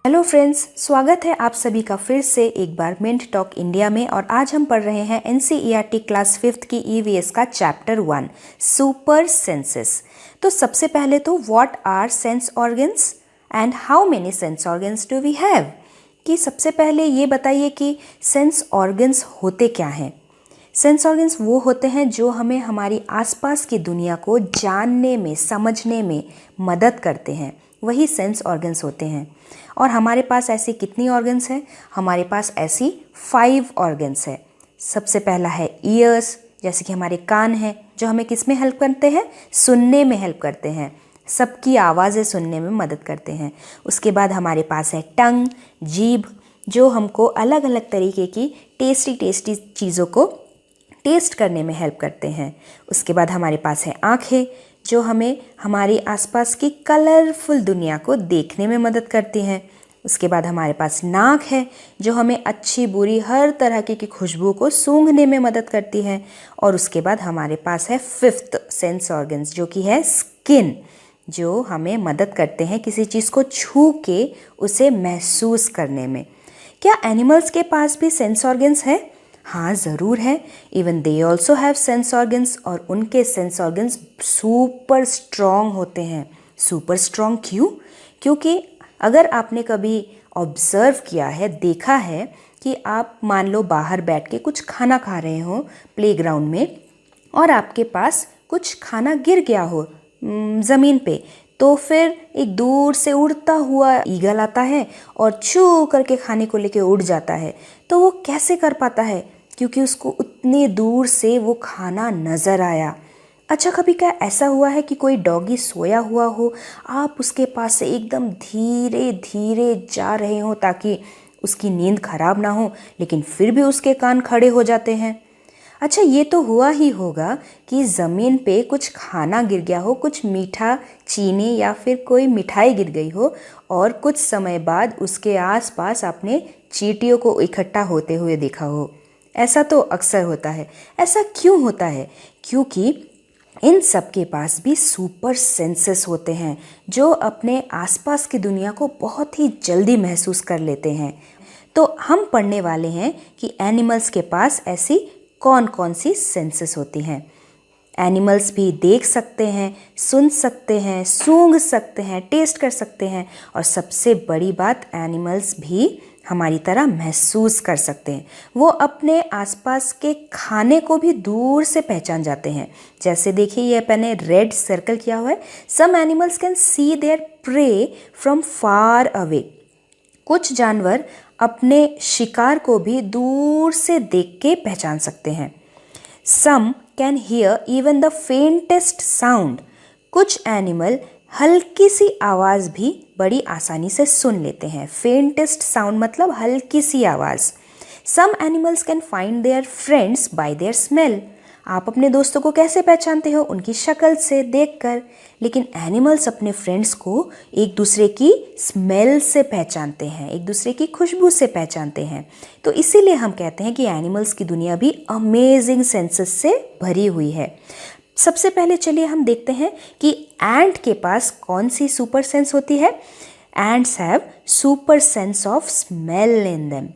Hello friends, स्वागत है आप सभी का फिर से एक बार मिंट टॉक इंडिया में। और आज हम पढ़ रहे हैं एनसीईआरटी क्लास 5th की ईवीएस का चैप्टर 1 सुपर सेंसेस। तो सबसे पहले तो what are sense organs and how many sense organs do we have, कि सबसे पहले ये बताइए कि सेंस ऑर्गन्स होते क्या हैं। सेंस ऑर्गन्स वो होते हैं जो हमें हमारी आसपास की दुनिया को जानने में, समझने में मदद करते हैं, वही सेंस ऑर्गन्स होते हैं। और हमारे पास ऐसी कितनी ऑर्गन्स हैं? हमारे पास ऐसी 5 ऑर्गन्स है। सबसे पहला है ईयर्स, जैसे कि हमारे कान हैं जो हमें किस में हेल्प करते हैं? सुनने में हेल्प करते हैं, सबकी आवाज़ें सुनने में मदद करते हैं। उसके बाद हमारे पास है टंग, जीभ, जो हमको अलग अलग तरीके की टेस्टी चीज़ों को टेस्ट करने में हेल्प करते हैं। उसके बाद हमारे पास है आँखें, जो हमें हमारी आसपास की कलरफुल दुनिया को देखने में मदद करती हैं। उसके बाद हमारे पास नाक है, जो हमें अच्छी बुरी हर तरह की खुशबू को सूंघने में मदद करती है। और उसके बाद हमारे पास है 5th सेंस ऑर्गन्स, जो कि है स्किन, जो हमें मदद करते हैं किसी चीज़ को छू के उसे महसूस करने में। क्या एनिमल्स के पास भी सेंस ऑर्गन्स है? हाँ, ज़रूर है। Even they also have sense organs, और उनके सेंस ऑर्गन्स सुपर स्ट्रॉन्ग होते हैं। सुपर स्ट्रॉन्ग क्यों? क्योंकि अगर आपने कभी ऑब्ज़र्व किया है, देखा है कि आप मान लो बाहर बैठ के कुछ खाना खा रहे हो प्लेग्राउंड में, और आपके पास कुछ खाना गिर गया हो ज़मीन पे, तो फिर एक दूर से उड़ता हुआ ईगल आता है और छू करके खाने को लेके उड़ जाता है। तो वो कैसे कर पाता है? क्योंकि उसको उतने दूर से वो खाना नज़र आया। अच्छा, कभी क्या ऐसा हुआ है कि कोई डॉगी सोया हुआ हो, आप उसके पास से एकदम धीरे धीरे जा रहे हो ताकि उसकी नींद खराब ना हो, लेकिन फिर भी उसके कान खड़े हो जाते हैं? अच्छा, ये तो हुआ ही होगा कि ज़मीन पे कुछ खाना गिर गया हो, कुछ मीठा चीनी या फिर कोई मिठाई गिर गई हो, और कुछ समय बाद उसके आसपास आपने चींटियों को इकट्ठा होते हुए देखा हो। ऐसा तो अक्सर होता है। ऐसा क्यों होता है? क्योंकि इन सब के पास भी सुपर सेंसेस होते हैं, जो अपने आसपास की दुनिया को बहुत ही जल्दी महसूस कर लेते हैं। तो हम पढ़ने वाले हैं कि एनिमल्स के पास ऐसी कौन कौन सी सेंसेस होती हैं। एनिमल्स भी देख सकते हैं, सुन सकते हैं, सूंघ सकते हैं, टेस्ट कर सकते हैं, और सबसे बड़ी बात, एनिमल्स भी हमारी तरह महसूस कर सकते हैं। वो अपने आसपास के खाने को भी दूर से पहचान जाते हैं। जैसे देखिए, ये मैंने रेड सर्कल किया हुआ है। Some animals can see their prey from far away. कुछ जानवर अपने शिकार को भी दूर से देख के पहचान सकते हैं। Some can hear even the faintest sound. कुछ एनिमल हल्की सी आवाज़ भी बड़ी आसानी से सुन लेते हैं। फेंटेस्ट साउंड मतलब हल्की सी आवाज़। Some animals can find their friends by their smell. आप अपने दोस्तों को कैसे पहचानते हो? उनकी शक्ल से देखकर। लेकिन एनिमल्स अपने फ्रेंड्स को एक दूसरे की स्मेल से पहचानते हैं, एक दूसरे की खुशबू से पहचानते हैं। तो इसीलिए हम कहते हैं कि एनिमल्स की दुनिया भी अमेजिंग सेंसेस से भरी हुई है। सबसे पहले चलिए हम देखते हैं कि एंट के पास कौन सी सुपर सेंस होती है। Ants have super sense of smell in them.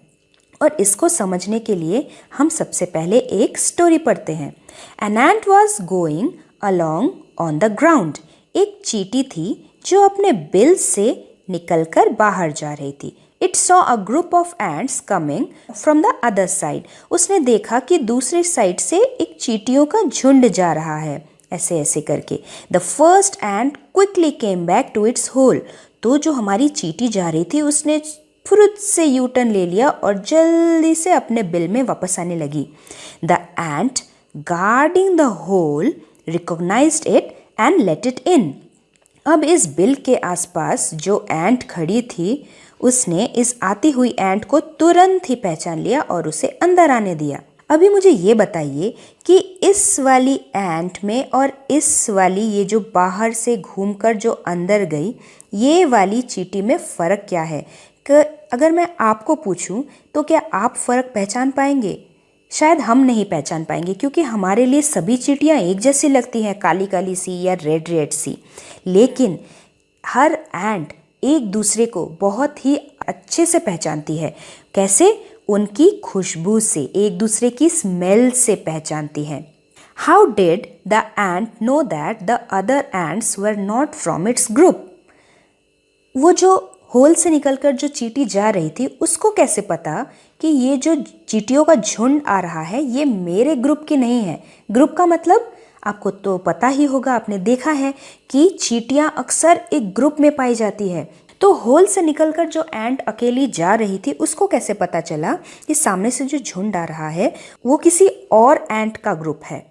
और इसको समझने के लिए हम सबसे पहले एक स्टोरी पढ़ते हैं। An ant was going along on the ground. एक चींटी थी जो अपने बिल से निकलकर बाहर जा रही थी। It saw a group of ants coming from the other side. उसने देखा कि दूसरी साइड से एक चींटियों का झुंड जा रहा है, ऐसे ऐसे करके। The first ant quickly came back to its hole. तो जो हमारी चींटी जा रही थी, उसने फुरुत से यू टर्न ले लिया और जल्दी से अपने बिल में वापस आने लगी। The ant guarding the hole recognised it and let it in. अब इस बिल के आसपास जो एंट खड़ी थी, उसने इस आती हुई एंट को तुरंत ही पहचान लिया और उसे अंदर आने दिया। अभी मुझे ये बताइए कि इस वाली एंट में और इस वाली, ये जो बाहर से घूमकर जो अंदर गई, ये वाली चींटी में फ़र्क क्या है? अगर मैं आपको पूछूं तो क्या आप फ़र्क पहचान पाएंगे? शायद हम नहीं पहचान पाएंगे, क्योंकि हमारे लिए सभी चींटियां एक जैसी लगती हैं, काली काली सी या रेड रेड सी। लेकिन हर एंट एक दूसरे को बहुत ही अच्छे से पहचानती है। कैसे? उनकी खुशबू से, एक दूसरे की स्मेल से पहचानती है। How did the ant know that the other ants were not from its group? वो जो होल से निकलकर जो चींटी जा रही थी, उसको कैसे पता कि ये जो चींटियों का झुंड आ रहा है ये मेरे ग्रुप की नहीं है? ग्रुप का मतलब आपको तो पता ही होगा, आपने देखा है कि चींटियां अक्सर एक ग्रुप में पाई जाती है। तो होल से निकलकर जो एंट अकेली जा रही थी, उसको कैसे पता चला कि सामने से जो झुंड आ रहा है वो किसी और एंट का ग्रुप है?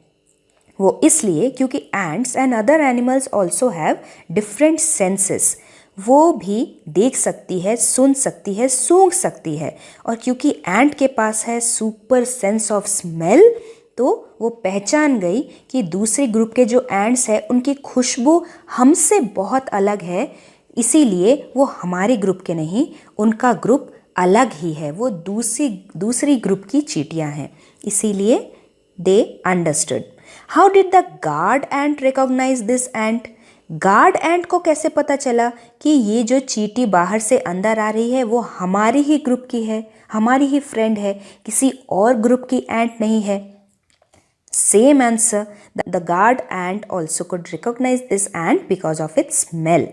वो इसलिए क्योंकि ants and other animals also have different senses. वो भी देख सकती है, सुन सकती है, सूंघ सकती है। और क्योंकि एंट के पास है सुपर सेंस ऑफ स्मेल, तो वो पहचान गई कि दूसरे ग्रुप के जो एंट्स हैं उनकी खुशबू हमसे बहुत अलग है, इसीलिए वो हमारे ग्रुप के नहीं, उनका ग्रुप अलग ही है, वो दूसरी ग्रुप की चींटियां हैं, इसीलिए they understood. How did the guard ant recognise this ant? Guard ant को कैसे पता चला कि ये जो चींटी बाहर से अंदर आ रही है वो हमारी ही ग्रुप की है, हमारी ही फ्रेंड है, किसी और ग्रुप की एंट नहीं है? Same answer, the guard ant also could recognise this ant because of its smell.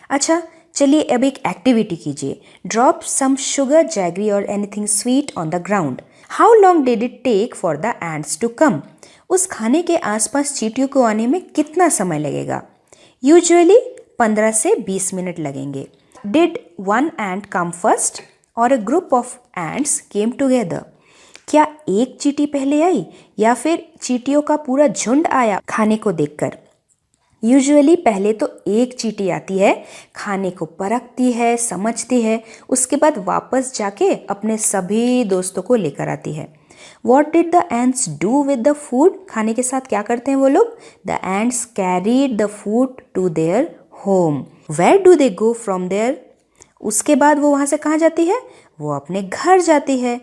अच्छा, चलिए अब एक एक्टिविटी कीजिए। ड्रॉप सम शुगर, जैगरी और anything sweet on the ground. How long did it take for the ants to come? उस खाने के आसपास चींटियों को आने में कितना समय लगेगा? यूजुअली 15 से 20 मिनट लगेंगे। Did one ant come first और a group of ants came together? क्या एक चींटी पहले आई या फिर चींटियों का पूरा झुंड आया खाने को देखकर? यूजुअली पहले तो एक चींटी आती है, खाने को परखती है, समझती है, उसके बाद वापस जाके अपने सभी दोस्तों को लेकर आती है। What did the ants do with the food? खाने के साथ क्या करते हैं वो लोग? The ants carried the food to their home. Where do they go from there? उसके बाद वो वहाँ से कहाँ जाती है? वो अपने घर जाती है।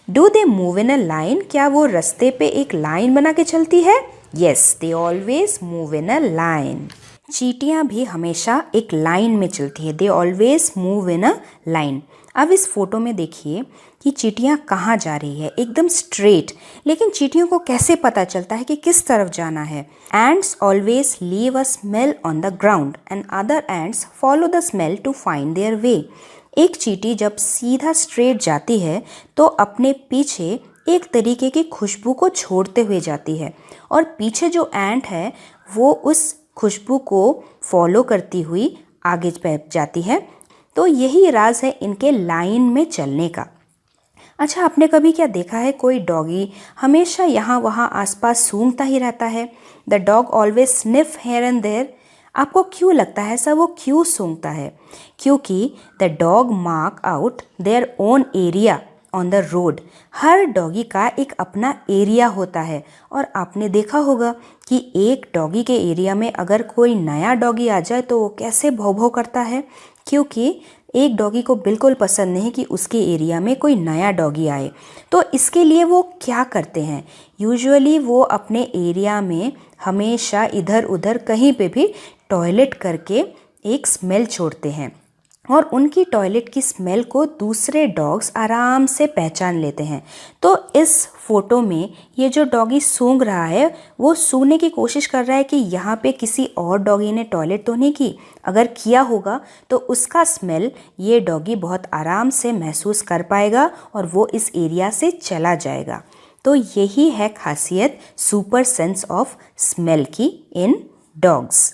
Do they move in a line? क्या वो रास्ते पे एक लाइन बना के चलती है? Yes, they always move in a line. चींटियाँ भी हमेशा एक लाइन में चलती है। They always move in a line. अब इस फोटो में देखिए कि चींटियाँ कहाँ जा रही है, एकदम स्ट्रेट। लेकिन चींटियों को कैसे पता चलता है कि किस तरफ जाना है? Ants always leave a smell on the ground and other ants follow the smell to find their way. एक चींटी जब सीधा स्ट्रेट जाती है तो अपने पीछे एक तरीके की खुशबू को छोड़ते हुए जाती है और पीछे जो एंट है वो उस खुशबू को फॉलो करती हुई आगे जाती है। तो यही राज है इनके लाइन में चलने का। अच्छा, आपने कभी क्या देखा है कोई डॉगी हमेशा यहाँ वहाँ आसपास सूंघता ही रहता है? The dog always sniff here and there. आपको क्यों लगता है ऐसा? वो क्यों सूंघता है? क्योंकि the dog mark out their own area on the road. Her doggy का एक अपना एरिया होता है और आपने देखा होगा कि एक डॉगी के एरिया में अगर कोई नया डॉगी आ जाए तो वो कैसे भौं भौं करता है, क्योंकि एक डॉगी को बिल्कुल पसंद नहीं कि उसके एरिया में कोई नया डॉगी आए। तो इसके लिए वो क्या करते हैं? यूजुअली वो अपने एरिया में हमेशा इधर उधर कहीं पे भी टॉयलेट करके एक स्मेल छोड़ते हैं और उनकी टॉयलेट की स्मेल को दूसरे डॉग्स आराम से पहचान लेते हैं। तो इस फोटो में ये जो डॉगी सूंघ रहा है वो सूंघने की कोशिश कर रहा है कि यहाँ पे किसी और डॉगी ने टॉयलेट तो नहीं की। अगर किया होगा तो उसका स्मेल ये डॉगी बहुत आराम से महसूस कर पाएगा और वो इस एरिया से चला जाएगा। तो यही है खासियत सुपर सेंस ऑफ स्मेल की इन डॉग्स।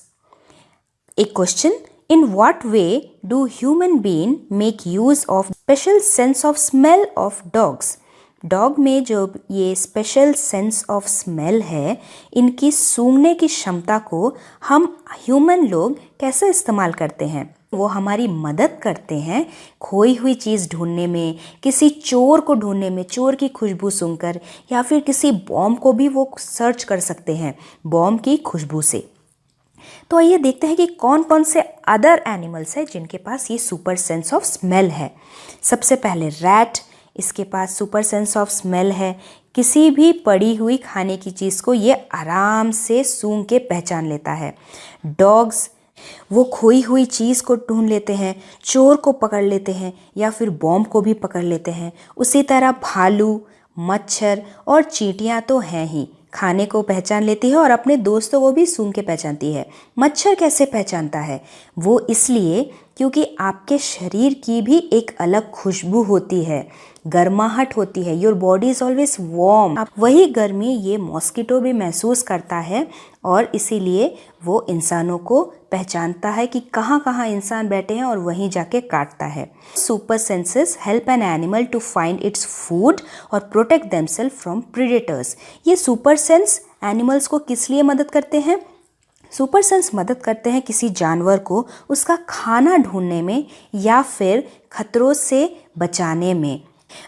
एक question, in what way do human being make use of special sense of smell of dogs? Dog में जो ये स्पेशल सेंस ऑफ स्मेल है, इनकी सूंघने की क्षमता को हम ह्यूमन लोग कैसे इस्तेमाल करते हैं? वो हमारी मदद करते हैं खोई हुई चीज़ ढूंढने में, किसी चोर को ढूंढने में, चोर की खुशबू सूंघकर, या फिर किसी बॉम्ब को भी वो सर्च कर सकते हैं बॉम्ब की खुशबू से। तो आइए देखते हैं कि कौन कौन से अदर एनिमल्स हैं जिनके पास ये सुपर सेंस ऑफ स्मेल है। सबसे पहले रैट, इसके पास सुपर सेंस ऑफ स्मेल है। किसी भी पड़ी हुई खाने की चीज़ को ये आराम से सूंघ के पहचान लेता है। डॉग्स, वो खोई हुई चीज़ को ढूंढ लेते हैं, चोर को पकड़ लेते हैं या फिर बॉम्ब को भी पकड़ लेते हैं। उसी तरह भालू, मच्छर और चींटियाँ तो हैं ही, खाने को पहचान लेती है और अपने दोस्तों को भी सूंघ के पहचानती है। मच्छर कैसे पहचानता है? वो इसलिए क्योंकि आपके शरीर की भी एक अलग खुशबू होती है, गर्माहट होती है। Your body is always warm. वही गर्मी ये मॉस्किटो भी महसूस करता है और इसीलिए वो इंसानों को पहचानता है कि कहाँ कहाँ इंसान बैठे हैं और वहीं जाके काटता है। Super senses help an animal to find its food और प्रोटेक्ट देमसेल्फ फ्रॉम प्रीडेटर्स। ये सुपर सेंस एनिमल्स को किस लिए मदद करते हैं? सुपर सेंस मदद करते हैं किसी जानवर को उसका खाना ढूंढने में या फिर खतरों से बचाने में।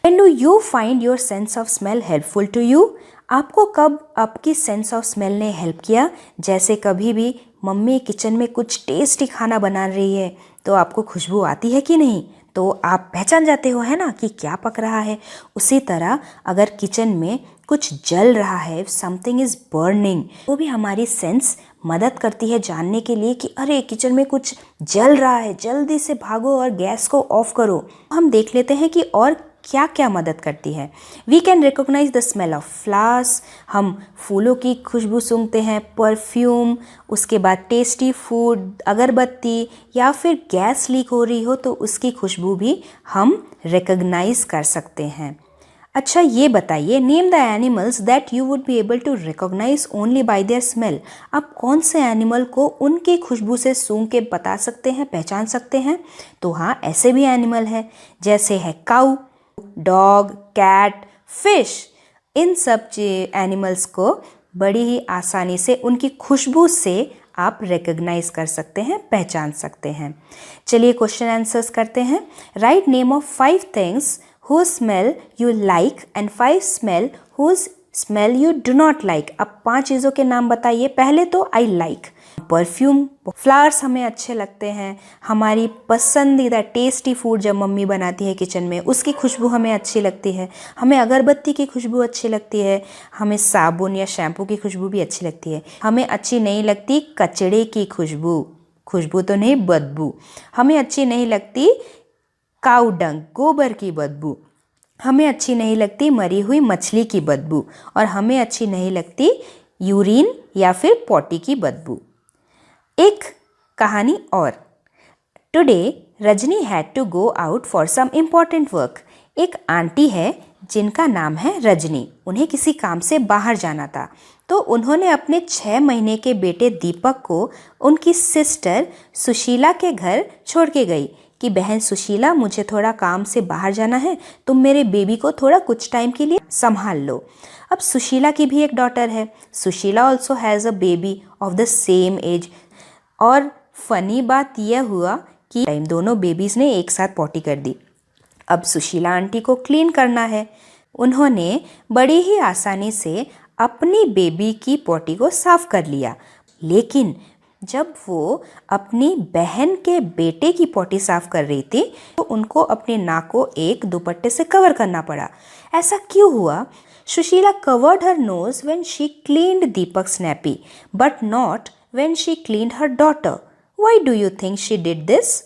When do you find your sense of smell helpful to you? आपको कब आपकी सेंस ऑफ स्मेल ने हेल्प किया? जैसे कभी भी मम्मी किचन में कुछ टेस्टी खाना बना रही है तो आपको खुशबू आती है कि नहीं? तो आप पहचान जाते हो, है ना, कि क्या पक रहा है। उसी तरह अगर किचन में कुछ जल रहा है, समथिंग इज बर्निंग, वो भी हमारी सेंस मदद करती है जानने के लिए कि अरे किचन में कुछ जल रहा है, जल्दी से भागो और गैस को ऑफ करो। हम देख लेते हैं कि और क्या क्या मदद करती है। We can recognise the smell of flowers, हम फूलों की खुशबू सूंघते हैं, परफ्यूम, उसके बाद टेस्टी फूड, अगरबत्ती या फिर गैस लीक हो रही हो तो उसकी खुशबू भी हम रिकॉग्नाइज कर सकते हैं। अच्छा ये बताइए, name the animals that you would be able to recognise only by their smell. आप कौन से एनिमल को उनकी खुशबू से सूंघ के बता सकते हैं, पहचान सकते हैं? तो हाँ, ऐसे भी एनिमल हैं, जैसे है काऊ, डॉग, कैट, फिश। इन सब एनिमल्स को बड़ी ही आसानी से उनकी खुशबू से आप रिकॉग्नाइज कर सकते हैं, पहचान सकते हैं। चलिए क्वेश्चन आंसर्स करते हैं। Write name of 5 things whose smell you like and 5 smell whose smell you do not like। अब 5 चीज़ों के नाम बताइए। पहले तो आई लाइक, परफ्यूम, फ्लावर्स हमें अच्छे लगते हैं, हमारी पसंदीदा टेस्टी फूड जब मम्मी बनाती है किचन में उसकी खुशबू हमें अच्छी लगती है, हमें अगरबत्ती की खुशबू अच्छी लगती है, हमें साबुन या शैम्पू की खुशबू भी अच्छी लगती है। हमें अच्छी नहीं लगती कचड़े की खुशबू, खुशबू तो नहीं बदबू। हमें अच्छी नहीं लगती काऊ डंग, गोबर की बदबू। हमें अच्छी नहीं लगती मरी हुई मछली की बदबू और हमें अच्छी नहीं लगती यूरिन या फिर पॉटी की बदबू। एक कहानी और। Today Rajni had to go out for some important work. एक आंटी है जिनका नाम है रजनी, उन्हें किसी काम से बाहर जाना था तो उन्होंने अपने 6 महीने के बेटे दीपक को उनकी सिस्टर सुशीला के घर छोड़ के गई कि बहन सुशीला, मुझे थोड़ा काम से बाहर जाना है, तुम मेरे बेबी को थोड़ा कुछ टाइम के लिए संभाल लो। अब सुशीला की भी एक डॉटर है। Sushila also has a baby of the same age. और फनी बात यह हुआ कि टाइम दोनों बेबीज़ ने एक साथ पॉटी कर दी। अब सुशीला आंटी को क्लीन करना है। उन्होंने बड़ी ही आसानी से अपनी बेबी की पॉटी को साफ कर लिया, लेकिन जब वो अपनी बहन के बेटे की पॉटी साफ कर रही थी तो उनको अपने नाक को एक दुपट्टे से कवर करना पड़ा। ऐसा क्यों हुआ? Sushila covered her nose when she cleaned Deepak's nappy but not when she cleaned her daughter. Why do you think she did this?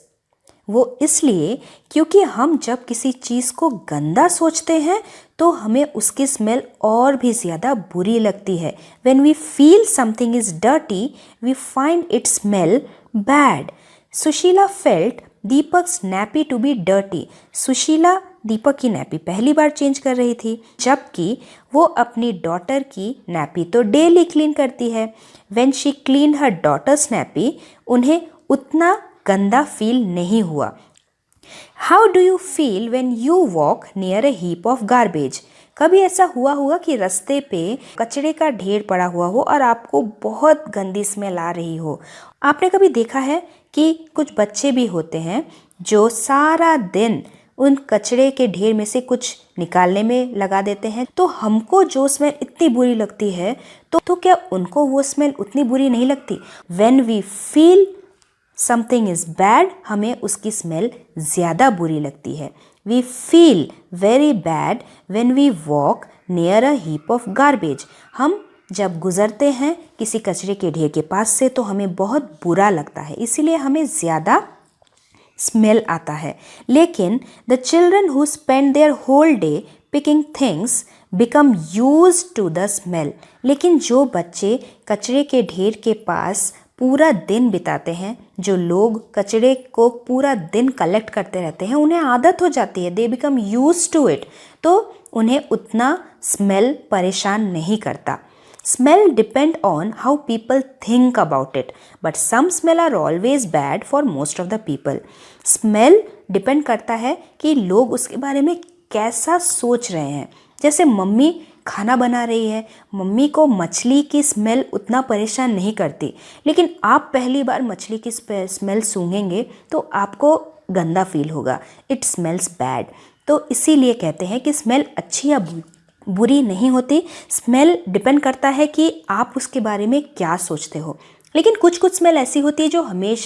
वो इसलिए क्योंकि हम जब किसी चीज़ को गंदा सोचते हैं तो हमें उसकी स्मेल और भी ज़्यादा बुरी लगती है। When we feel something is dirty, we find its smell bad. Sushila felt दीपक्स nappy to be dirty. Sushila दीपक की नैपी पहली बार चेंज कर रही थी, जबकि वो अपनी डॉटर की नैपी तो डेली क्लीन करती है। When she cleaned her daughter's nappy, उन्हें उतना गंदा फील नहीं हुआ। How do you feel when you walk near a heap of garbage? कभी ऐसा हुआ होगा कि रास्ते पे कचरे का ढेर पड़ा हुआ हो और आपको बहुत गंदी स्मेल आ रही हो। आपने कभी देखा है कि कुछ बच्चे भी होते हैं जो सारा दिन उन कचरे के ढेर में से कुछ निकालने में लगा देते हैं, तो हमको जो स्मेल इतनी बुरी लगती है तो क्या उनको वो स्मेल उतनी बुरी नहीं लगती? When we feel something is bad, हमें उसकी स्मेल ज़्यादा बुरी लगती है। We feel very bad when we walk near a heap of garbage. हम जब गुजरते हैं किसी कचरे के ढेर के पास से तो हमें बहुत बुरा लगता है, इसीलिए हमें ज़्यादा स्मेल आता है। लेकिन the children who spend their whole day picking things become used to the smell. लेकिन जो बच्चे कचरे के ढेर के पास पूरा दिन बिताते हैं, जो लोग कचरे को पूरा दिन कलेक्ट करते रहते हैं, उन्हें आदत हो जाती है, they become used to it, तो उन्हें उतना स्मेल परेशान नहीं करता। Smell depend on how people think about it, but some smell are always bad for most of the people. Smell depend करता है कि लोग उसके बारे में कैसा सोच रहे हैं। जैसे मम्मी खाना बना रही है, मम्मी को मछली की स्मेल उतना परेशान नहीं करती, लेकिन आप पहली बार मछली की स्मेल सूंघेंगे तो आपको गंदा फील होगा, इट स्मेल्स बैड। तो इसीलिए कहते हैं कि स्मेल अच्छी या बुरी नहीं होती, स्मेल डिपेंड करता है कि आप उसके बारे में क्या सोचते हो। लेकिन कुछ कुछ स्मेल ऐसी होती है जो हमेशा